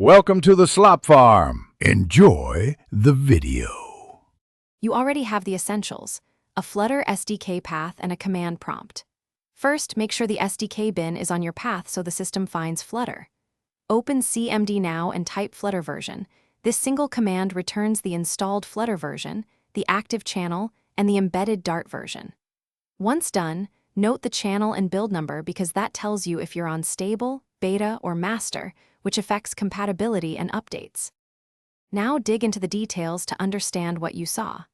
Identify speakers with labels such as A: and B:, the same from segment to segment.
A: Welcome to the Slop Farm. Enjoy the video.
B: You already have the essentials: a Flutter SDK path and a command prompt. First, make sure the SDK bin is on your path so the system finds Flutter. Open CMD now and type Flutter version. This single command returns the installed Flutter version, the active channel, and the embedded Dart version. Once done, note the channel and build number because that tells you if you're on stable, beta, or master, which affects compatibility and updates. Now dig into the details to understand what you saw.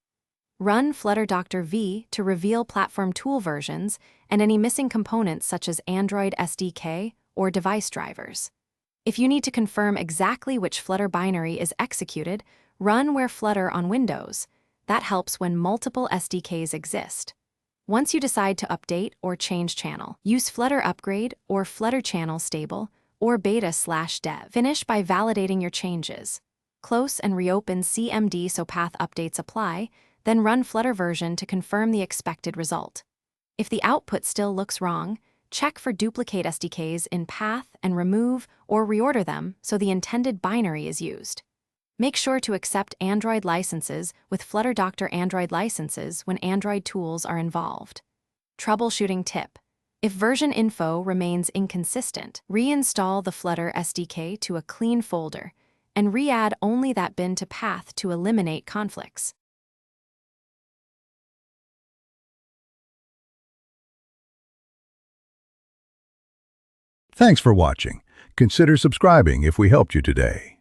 B: Run Flutter Dr. V to reveal platform tool versions and any missing components such as Android SDK or device drivers. If you need to confirm exactly which Flutter binary is executed, run where Flutter on Windows. That helps when multiple SDKs exist. Once you decide to update or change channel, use Flutter Upgrade or Flutter Channel Stable or Beta/Dev. Finish by validating your changes. Close and reopen CMD so path updates apply, then run Flutter version to confirm the expected result. If the output still looks wrong, check for duplicate SDKs in path and remove or reorder them so the intended binary is used. Make sure to accept Android licenses with Flutter Dr. Android licenses when Android tools are involved. Troubleshooting tip: if version info remains inconsistent, reinstall the Flutter SDK to a clean folder and re-add only that bin to path to eliminate conflicts.
A: Thanks for watching. Consider subscribing if we helped you today.